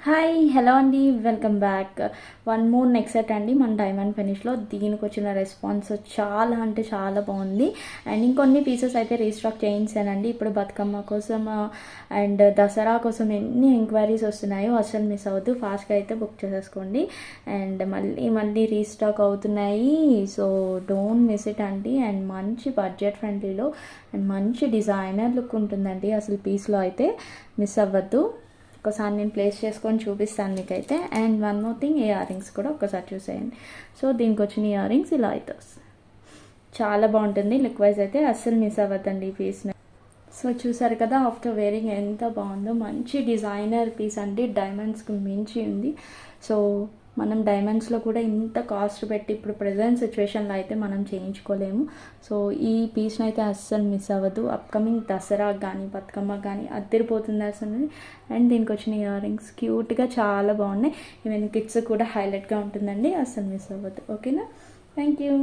Hi hello అండి, welcome back. One more next set అండి మన డైమండ్ ఫినిష్లో. దీనికి వచ్చిన రెస్పాన్స్ చాలా అంటే చాలా బాగుంది. అండ్ ఇంకొన్ని పీసెస్ అయితే రీస్టాక్ చేయించానండి. ఇప్పుడు బతుకమ్మ కోసం అండ్ దసరా కోసం ఎన్ని ఎంక్వైరీస్ వస్తున్నాయో అసలు మిస్ అవ్వద్దు, ఫాస్ట్గా అయితే బుక్ చేసేసుకోండి. అండ్ మళ్ళీ రీస్టాక్ అవుతున్నాయి, సో డోంట్ మిస్ ఇట్ అండి. అండ్ మంచి బడ్జెట్ ఫ్రెండ్లీలో అండ్ మంచి డిజైనర్ లుక్ ఉంటుందండి అసలు పీస్లో అయితే. మిస్ అవ్వద్దు. ఒకసారి నేను ప్లేస్ చేసుకొని చూపిస్తాను మీకైతే. And one more thing, ear rings కూడా ఒకసారి చూసేయండి. సో దీనికి వచ్చిన ఇయర్ రింగ్స్ ఇలా అయితే వస్తాయి. చాలా బాగుంటుంది. లుక్ వైజ్ అయితే అస్సలు మిస్ అవ్వద్దండి ఈ పీస్ని. సో చూసారు కదా, ఆఫ్టర్ వేరింగ్ ఎంత బాగుందో. మంచి డిజైనర్ పీస్ అండి, డైమండ్స్కి మించి ఉంది. సో మనం డైమండ్స్లో కూడా ఇంత కాస్ట్ పెట్టి ఇప్పుడు ప్రజెంట్ సిచ్యువేషన్లో అయితే మనం చేయించుకోలేము. సో ఈ పీస్ని అయితే అస్సలు మిస్ అవ్వదు. అప్కమింగ్ దసరా కానీ బతుకమ్మ కానీ అద్దరిపోతుంది అసలు. అండ్ దీనికి వచ్చిన ఇయర్ రింగ్స్ క్యూట్గా చాలా బాగున్నాయి. ఈవెన్ కిడ్స్ కూడా హైలైట్గా ఉంటుందండి, అస్సలు మిస్ అవ్వద్దు. ఓకేనా? Thank you.